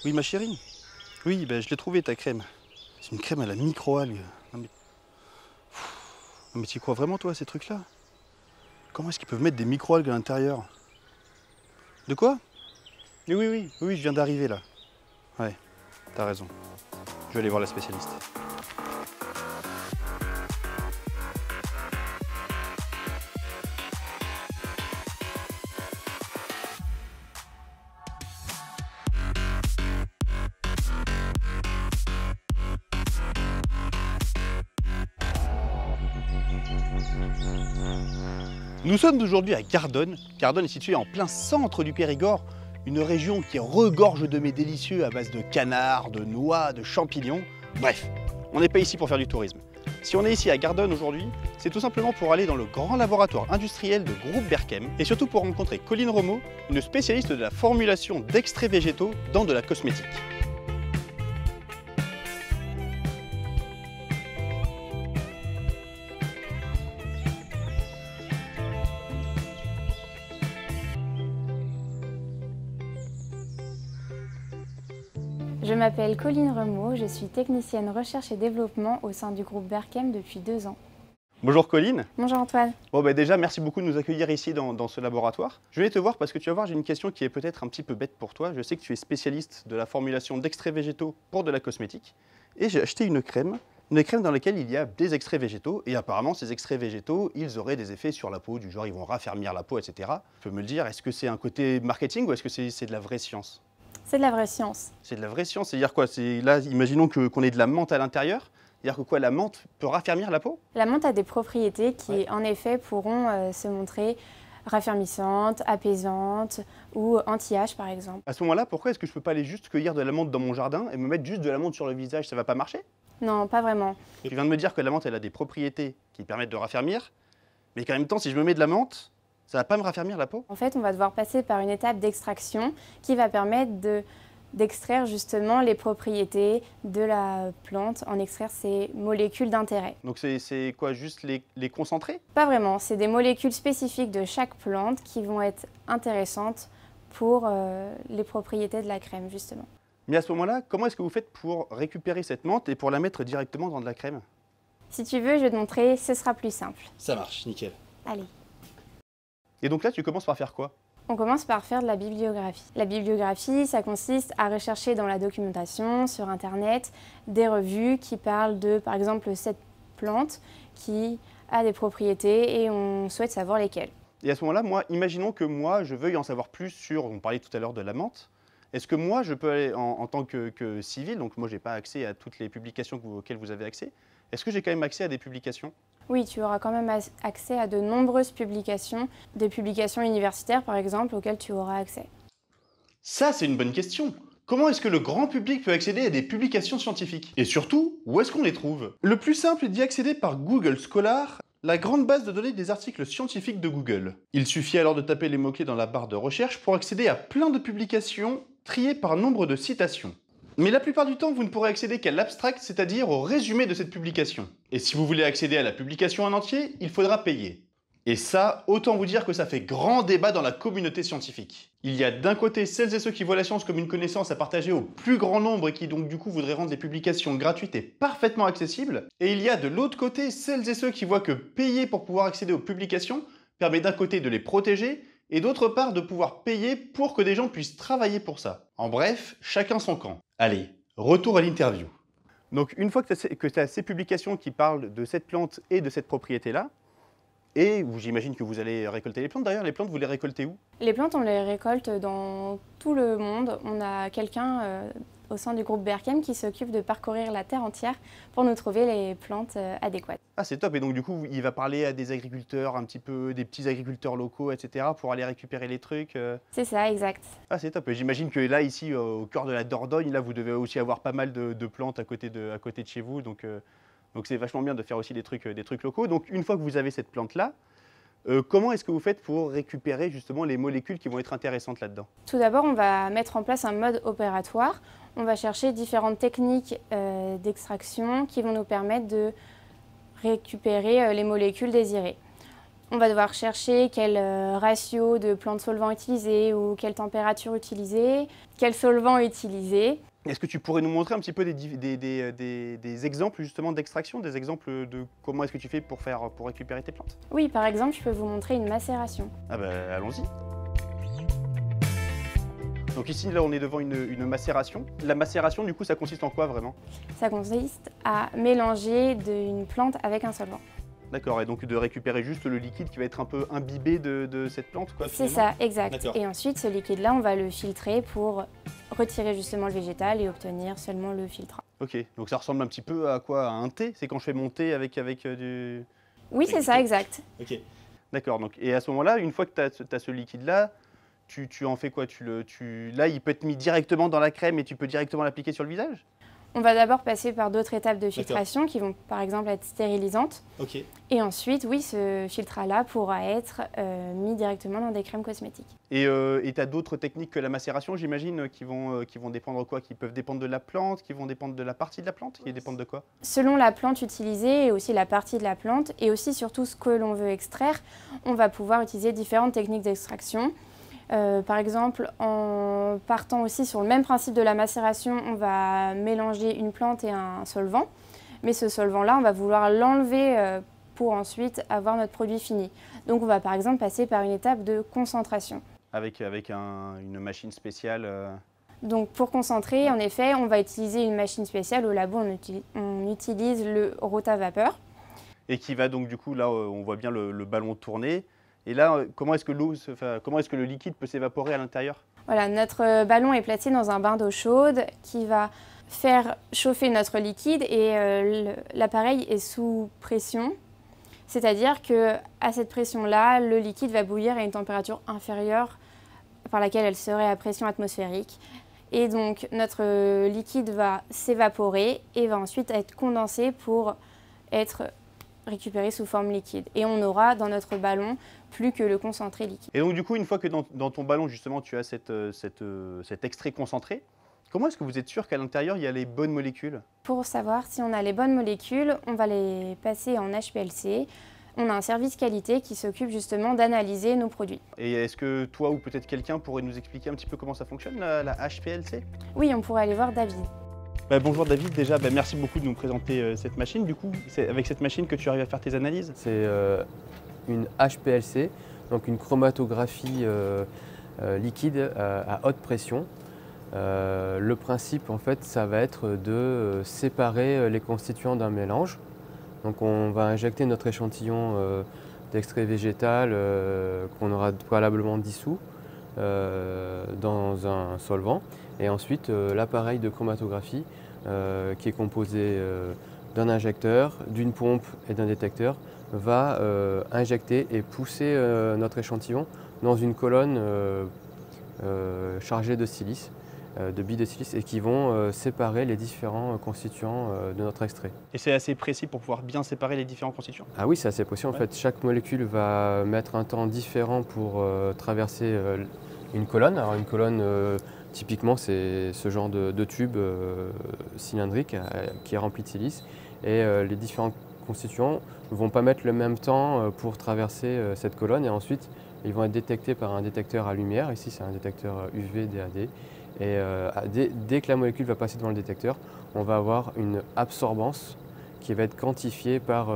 Oui, ma chérie. Oui, ben, je l'ai trouvé ta crème. C'est une crème à la micro-algue. Non, mais tu y crois vraiment, toi, à ces trucs-là? Comment est-ce qu'ils peuvent mettre des micro-algues à l'intérieur? De quoi? Oui, je viens d'arriver là. Ouais, t'as raison. Je vais aller voir la spécialiste. Nous sommes aujourd'hui à Gardonne. Gardonne est située en plein centre du Périgord, une région qui regorge de mets délicieux à base de canards, de noix, de champignons. Bref, on n'est pas ici pour faire du tourisme. Si on est ici à Gardonne aujourd'hui, c'est tout simplement pour aller dans le grand laboratoire industriel de Groupe Berchem et surtout pour rencontrer Colline Remeau, une spécialiste de la formulation d'extraits végétaux dans de la cosmétique. Je m'appelle Colline Remeau, je suis technicienne recherche et développement au sein du groupe Berchem depuis 2 ans. Bonjour Colline. Bonjour Antoine. Bon déjà, merci beaucoup de nous accueillir ici dans ce laboratoire. Je venais te voir parce que tu vas voir, j'ai une question qui est peut-être un petit peu bête pour toi. Je sais que tu es spécialiste de la formulation d'extraits végétaux pour de la cosmétique. Et j'ai acheté une crème dans laquelle il y a des extraits végétaux. Et apparemment, ces extraits végétaux, ils auraient des effets sur la peau, du genre ils vont raffermir la peau, etc. Tu peux me le dire, est-ce que c'est un côté marketing ou est-ce que c'est de la vraie science? C'est de la vraie science. C'est de la vraie science, c'est-à-dire quoi? Là, imaginons qu'on ait de la menthe à l'intérieur. C'est-à-dire que quoi, la menthe peut raffermir la peau? La menthe a des propriétés qui, en effet, pourront se montrer raffermissantes, apaisantes ou anti-âge, par exemple. À ce moment-là, pourquoi est-ce que je peux pas aller juste cueillir de la menthe dans mon jardin et me mettre juste de la menthe sur le visage? Ça va pas marcher? Non, pas vraiment. Tu viens de me dire que la menthe, elle a des propriétés qui permettent de raffermir, mais qu'en même temps, si je me mets de la menthe, ça va pas me raffermir la peau? En fait, on va devoir passer par une étape d'extraction qui va permettre d'extraire justement les propriétés de la plante, en extraire ses molécules d'intérêt. Donc c'est quoi, juste les concentrer? Pas vraiment, c'est des molécules spécifiques de chaque plante qui vont être intéressantes pour les propriétés de la crème justement. Mais à ce moment-là, comment est-ce que vous faites pour récupérer cette menthe et pour la mettre directement dans de la crème? Si tu veux, je vais te montrer, ce sera plus simple. Ça marche, nickel. Allez. Et donc là, tu commences par faire quoi? On commence par faire de la bibliographie. La bibliographie, ça consiste à rechercher dans la documentation, sur Internet, des revues qui parlent de, par exemple, cette plante qui a des propriétés et on souhaite savoir lesquelles. Et à ce moment-là, imaginons que moi, je veuille en savoir plus sur, on parlait tout à l'heure de la menthe. Est-ce que moi, je peux aller en tant que civil, donc moi, je n'ai pas accès à toutes les publications auxquelles vous avez accès, est-ce que j'ai quand même accès à des publications? Oui, tu auras quand même accès à de nombreuses publications, des publications universitaires par exemple, auxquelles tu auras accès. Ça, c'est une bonne question. Comment est-ce que le grand public peut accéder à des publications scientifiques? Et surtout, où est-ce qu'on les trouve? Le plus simple est d'y accéder par Google Scholar, la grande base de données des articles scientifiques de Google. Il suffit alors de taper les mots-clés dans la barre de recherche pour accéder à plein de publications triées par nombre de citations. Mais la plupart du temps, vous ne pourrez accéder qu'à l'abstract, c'est-à-dire au résumé de cette publication. Et si vous voulez accéder à la publication en entier, il faudra payer. Et ça, autant vous dire que ça fait grand débat dans la communauté scientifique. Il y a d'un côté celles et ceux qui voient la science comme une connaissance à partager au plus grand nombre et qui donc du coup voudraient rendre les publications gratuites et parfaitement accessibles. Et il y a de l'autre côté celles et ceux qui voient que payer pour pouvoir accéder aux publications permet d'un côté de les protéger et d'autre part de pouvoir payer pour que des gens puissent travailler pour ça. En bref, chacun son camp. Allez, retour à l'interview. Donc une fois que tu as ces publications qui parlent de cette plante et de cette propriété-là, et j'imagine que vous allez récolter les plantes. D'ailleurs, les plantes, vous les récoltez où? Les plantes, on les récolte dans tout le monde. On a quelqu'un au sein du groupe Berchem qui s'occupe de parcourir la terre entière pour nous trouver les plantes adéquates. Ah, c'est top. Et donc du coup, il va parler à des agriculteurs, un petit peu, des petits agriculteurs locaux, etc. pour aller récupérer les trucs. C'est ça, exact. Ah, c'est top. Et j'imagine que là, ici, au cœur de la Dordogne, là, vous devez aussi avoir pas mal de plantes à côté de chez vous. Donc c'est vachement bien de faire aussi des trucs locaux. Donc une fois que vous avez cette plante-là, comment est-ce que vous faites pour récupérer justement les molécules qui vont être intéressantes là-dedans? Tout d'abord, on va mettre en place un mode opératoire. On va chercher différentes techniques d'extraction qui vont nous permettre de récupérer les molécules désirées. On va devoir chercher quel ratio de plans de solvant utiliser ou quelle température utiliser, quel solvant utiliser. Est-ce que tu pourrais nous montrer un petit peu des exemples justement d'extraction, des exemples de comment est-ce que tu fais pour récupérer tes plantes? Oui, par exemple, je peux vous montrer une macération. Ah bah allons-y. Donc ici, là, on est devant une macération. La macération, du coup, ça consiste en quoi vraiment? Ça consiste à mélanger une plante avec un solvant. D'accord, et donc de récupérer juste le liquide qui va être un peu imbibé de cette plante, quoi. C'est finalement. ça, exact. Et ensuite, ce liquide-là, on va le filtrer pour retirer justement le végétal et obtenir seulement le filtre. Ok, donc ça ressemble un petit peu à quoi? À un thé? C'est quand je fais mon thé avec du... Oui, c'est ça, exact. Ok. D'accord, donc, et à ce moment-là, une fois que tu as ce liquide-là, tu en fais quoi? Là, il peut être mis directement dans la crème et tu peux directement l'appliquer sur le visage? On va d'abord passer par d'autres étapes de filtration qui vont par exemple être stérilisantes. Ok. Et ensuite, oui, ce filtre-là pourra être mis directement dans des crèmes cosmétiques. Et tu as d'autres techniques que la macération, j'imagine, qui vont dépendre quoi? Qui peuvent dépendre de la plante, qui vont dépendre de la partie de la plante, qui dépendent de quoi? Selon la plante utilisée et aussi la partie de la plante et aussi surtout ce que l'on veut extraire, on va pouvoir utiliser différentes techniques d'extraction. Par exemple, en partant aussi sur le même principe de la macération, on va mélanger une plante et un solvant. Mais ce solvant-là, on va vouloir l'enlever pour ensuite avoir notre produit fini. Donc on va par exemple passer par une étape de concentration. Avec une machine spéciale Donc pour concentrer, en effet, on va utiliser une machine spéciale. Au labo, on utilise le rotavapeur. Et qui va donc, du coup, là, on voit bien le ballon tourner. Et là, comment est-ce que le liquide peut s'évaporer à l'intérieur? Voilà, notre ballon est placé dans un bain d'eau chaude qui va faire chauffer notre liquide et l'appareil est sous pression. C'est-à-dire qu'à cette pression-là, le liquide va bouillir à une température inférieure par laquelle elle serait à pression atmosphérique. Et donc notre liquide va s'évaporer et va ensuite être condensé pour être récupéré sous forme liquide. Et on aura dans notre ballon plus que le concentré liquide. Et donc du coup, une fois que dans ton ballon, justement, tu as cet extrait concentré, comment est-ce que vous êtes sûr qu'à l'intérieur, il y a les bonnes molécules? Pour savoir si on a les bonnes molécules, on va les passer en HPLC. On a un service qualité qui s'occupe justement d'analyser nos produits. Et est-ce que toi ou peut-être quelqu'un pourrait nous expliquer un petit peu comment ça fonctionne, la HPLC? Oui, on pourrait aller voir David. Bonjour David, déjà merci beaucoup de nous présenter cette machine. Du coup, c'est avec cette machine que tu arrives à faire tes analyses? C'est une HPLC, donc une chromatographie liquide à haute pression. Le principe, en fait, ça va être de séparer les constituants d'un mélange. Donc on va injecter notre échantillon d'extrait végétal qu'on aura préalablement dissous dans un solvant. Et ensuite, l'appareil de chromatographie qui est composé d'un injecteur, d'une pompe et d'un détecteur va injecter et pousser notre échantillon dans une colonne chargée de silice, de billes de silice, et qui vont séparer les différents constituants de notre extrait. Et c'est assez précis pour pouvoir bien séparer les différents constituants? Ah oui, c'est assez précis. En fait, chaque molécule va mettre un temps différent pour traverser une colonne. Alors une colonne, typiquement, c'est ce genre de tube cylindrique qui est rempli de silice. Et les différents constituants ne vont pas mettre le même temps pour traverser cette colonne. Et ensuite, ils vont être détectés par un détecteur à lumière. Ici, c'est un détecteur UV, DAD. Et dès que la molécule va passer devant le détecteur, on va avoir une absorbance qui va être quantifiée par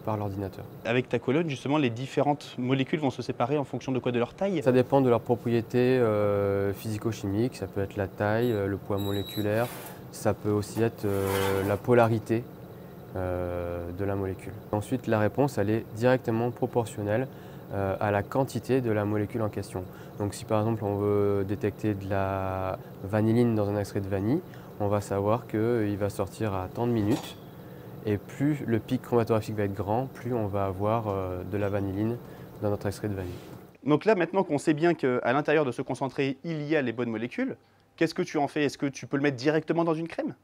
l'ordinateur. Avec ta colonne, justement, les différentes molécules vont se séparer en fonction de quoi? De leur taille? Ça dépend de leurs propriétés physico-chimiques. Ça peut être la taille, le poids moléculaire. Ça peut aussi être la polarité de la molécule. Ensuite, la réponse, elle est directement proportionnelle à la quantité de la molécule en question. Donc si par exemple on veut détecter de la vanilline dans un extrait de vanille, on va savoir qu'il va sortir à tant de minutes. Et plus le pic chromatographique va être grand, plus on va avoir de la vanilline dans notre extrait de vanille. Donc là, maintenant qu'on sait bien qu'à l'intérieur de ce concentré, il y a les bonnes molécules, qu'est-ce que tu en fais? Est-ce que tu peux le mettre directement dans une crème?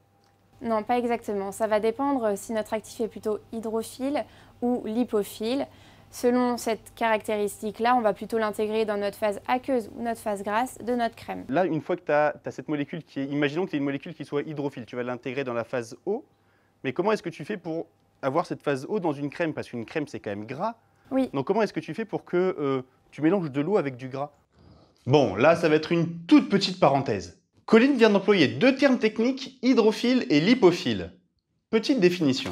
Non, pas exactement. Ça va dépendre si notre actif est plutôt hydrophile ou lipophile. Selon cette caractéristique-là, on va plutôt l'intégrer dans notre phase aqueuse ou notre phase grasse de notre crème. Là, une fois que tu as cette molécule qui est... Imaginons que tu aies une molécule qui soit hydrophile, tu vas l'intégrer dans la phase eau. Mais comment est-ce que tu fais pour avoir cette phase eau dans une crème? Parce qu'une crème, c'est quand même gras. Oui. Donc comment est-ce que tu fais pour que tu mélanges de l'eau avec du gras? Bon, là, ça va être une toute petite parenthèse. Colline vient d'employer deux termes techniques, hydrophile et lipophile. Petite définition.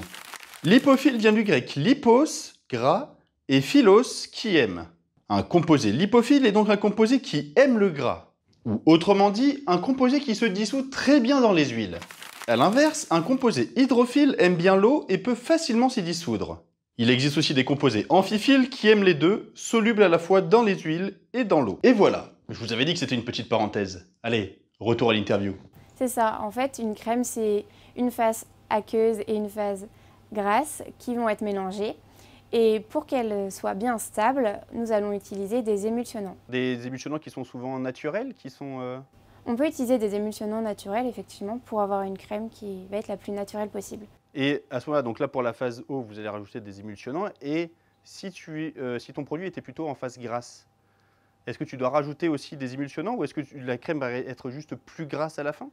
Lipophile vient du grec lipos, gras, et philos, qui aime. Un composé lipophile est donc un composé qui aime le gras. Ou autrement dit, un composé qui se dissout très bien dans les huiles. A l'inverse, un composé hydrophile aime bien l'eau et peut facilement s'y dissoudre. Il existe aussi des composés amphiphiles qui aiment les deux, solubles à la fois dans les huiles et dans l'eau. Et voilà, je vous avais dit que c'était une petite parenthèse. Allez, retour à l'interview. C'est ça, en fait, une crème, c'est une phase aqueuse et une phase grasse qui vont être mélangées. Et pour qu'elle soit bien stable, nous allons utiliser des émulsionnants. Des émulsionnants qui sont souvent naturels, qui sont... On peut utiliser des émulsionnants naturels, effectivement, pour avoir une crème qui va être la plus naturelle possible. Et à ce moment-là, donc là pour la phase eau, vous allez rajouter des émulsionnants. Et si ton produit était plutôt en phase grasse, est-ce que tu dois rajouter aussi des émulsionnants ou est-ce que la crème va être juste plus grasse à la fin?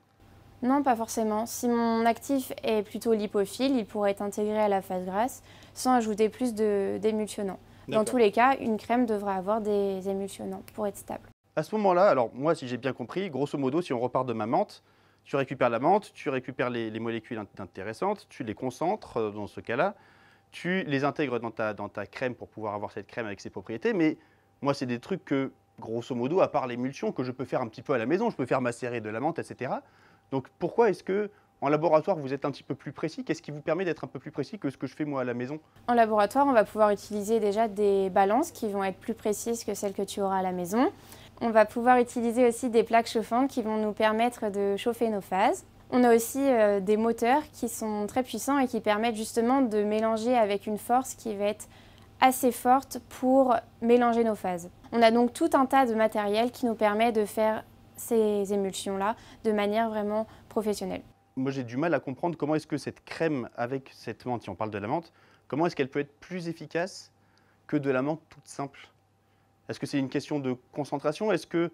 Non, pas forcément. Si mon actif est plutôt lipophile, il pourrait être intégré à la phase grasse sans ajouter plus d'émulsionnants. Dans tous les cas, une crème devrait avoir des émulsionnants pour être stable. À ce moment-là, alors moi si j'ai bien compris, grosso modo, si on repart de ma menthe, tu récupères la menthe, tu récupères les molécules intéressantes, tu les concentres dans ce cas-là, tu les intègres dans ta crème pour pouvoir avoir cette crème avec ses propriétés. Mais moi, c'est des trucs que, grosso modo, à part l'émulsion, que je peux faire un petit peu à la maison, je peux faire macérer de la menthe, etc. Donc pourquoi est-ce que en laboratoire vous êtes un petit peu plus précis? Qu'est-ce qui vous permet d'être un peu plus précis que ce que je fais moi à la maison? En laboratoire, on va pouvoir utiliser déjà des balances qui vont être plus précises que celles que tu auras à la maison. On va pouvoir utiliser aussi des plaques chauffantes qui vont nous permettre de chauffer nos phases. On a aussi des moteurs qui sont très puissants et qui permettent justement de mélanger avec une force qui va être assez forte pour mélanger nos phases. On a donc tout un tas de matériel qui nous permet de faire ces émulsions-là de manière vraiment professionnelle. Moi, j'ai du mal à comprendre comment est-ce que cette crème avec cette menthe, si on parle de la menthe, comment est-ce qu'elle peut être plus efficace que de la menthe toute simple? Est-ce que c'est une question de concentration? Est-ce que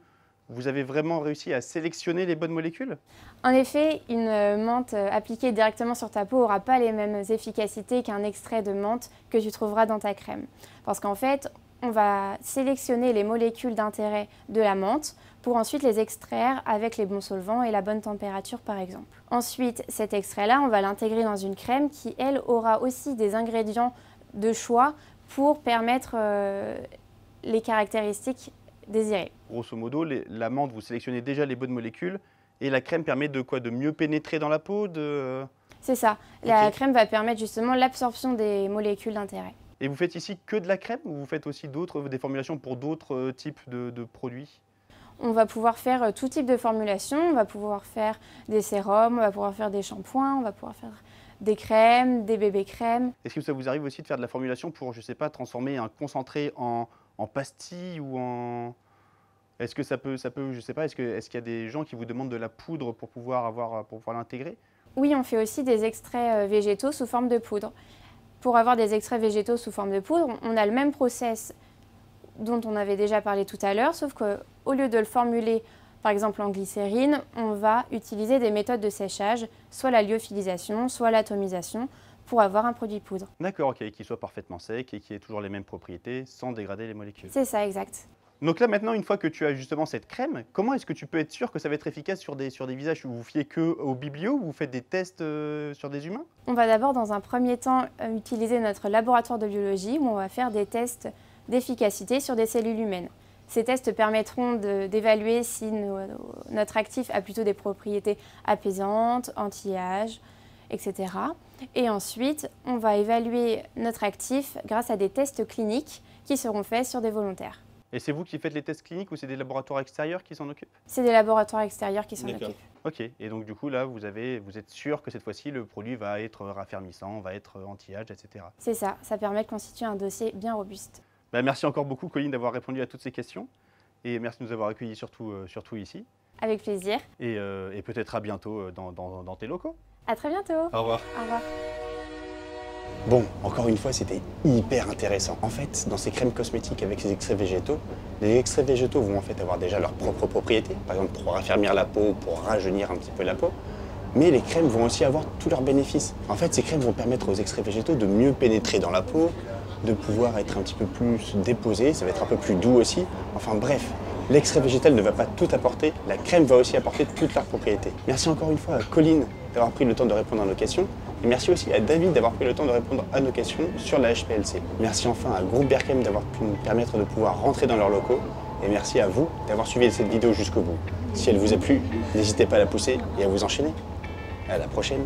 vous avez vraiment réussi à sélectionner les bonnes molécules? En effet, une menthe appliquée directement sur ta peau n'aura pas les mêmes efficacités qu'un extrait de menthe que tu trouveras dans ta crème. Parce qu'en fait, on va sélectionner les molécules d'intérêt de la menthe pour ensuite les extraire avec les bons solvants et la bonne température par exemple. Ensuite, cet extrait-là, on va l'intégrer dans une crème qui, elle, aura aussi des ingrédients de choix pour permettre les caractéristiques désirées. Grosso modo, la menthe, vous sélectionnez déjà les bonnes molécules et la crème permet de quoi? De mieux pénétrer dans la peau? C'est ça. La crème va permettre justement l'absorption des molécules d'intérêt. Et vous faites ici que de la crème ou vous faites aussi des formulations pour d'autres types de produits? On va pouvoir faire tout type de formulation, on va pouvoir faire des sérums, on va pouvoir faire des shampoings, on va pouvoir faire des crèmes, des bébés crèmes. Est-ce que ça vous arrive aussi de faire de la formulation pour, je sais pas, transformer un concentré en pastille ou en... Est-ce que ça peut, je sais pas, est-ce qu'il y a des gens qui vous demandent de la poudre pour pouvoir l'intégrer? Oui, on fait aussi des extraits végétaux sous forme de poudre. Pour avoir des extraits végétaux sous forme de poudre, on a le même process dont on avait déjà parlé tout à l'heure, sauf qu'au lieu de le formuler par exemple en glycérine, on va utiliser des méthodes de séchage, soit la lyophilisation, soit l'atomisation, pour avoir un produit poudre. D'accord, ok, qui soit parfaitement sec et qui ait toujours les mêmes propriétés sans dégrader les molécules. C'est ça, exact. Donc là maintenant, une fois que tu as justement cette crème, comment est-ce que tu peux être sûr que ça va être efficace sur des visages? Vous vous fiez que au biblio ou vous faites des tests sur des humains? On va d'abord dans un premier temps utiliser notre laboratoire de biologie où on va faire des tests d'efficacité sur des cellules humaines. Ces tests permettront d'évaluer si notre actif a plutôt des propriétés apaisantes, anti-âge, etc. Et ensuite, on va évaluer notre actif grâce à des tests cliniques qui seront faits sur des volontaires. Et c'est vous qui faites les tests cliniques ou c'est des laboratoires extérieurs qui s'en occupent? C'est des laboratoires extérieurs qui s'en occupent. Ok, et donc du coup là, vous êtes sûr que cette fois-ci, le produit va être raffermissant, va être anti-âge, etc. C'est ça, ça permet de constituer un dossier bien robuste. Bah, merci encore beaucoup Colline d'avoir répondu à toutes ces questions et merci de nous avoir accueillis surtout ici. Avec plaisir. Et peut-être à bientôt dans tes locaux. À très bientôt. Au revoir. Au revoir. Bon, encore une fois, c'était hyper intéressant. En fait, dans ces crèmes cosmétiques avec ces extraits végétaux, les extraits végétaux vont en fait avoir déjà leurs propres propriétés, par exemple pour raffermir la peau, pour rajeunir un petit peu la peau. Mais les crèmes vont aussi avoir tous leurs bénéfices. En fait, ces crèmes vont permettre aux extraits végétaux de mieux pénétrer dans la peau, de pouvoir être un petit peu plus déposé, ça va être un peu plus doux aussi. Enfin bref, l'extrait végétal ne va pas tout apporter, la crème va aussi apporter toutes leurs propriétés. Merci encore une fois à Colline d'avoir pris le temps de répondre à nos questions. Et merci aussi à David d'avoir pris le temps de répondre à nos questions sur la HPLC. Merci enfin à Groupe Berchem d'avoir pu nous permettre de pouvoir rentrer dans leurs locaux. Et merci à vous d'avoir suivi cette vidéo jusqu'au bout. Si elle vous a plu, n'hésitez pas à la pousser et à vous enchaîner. À la prochaine.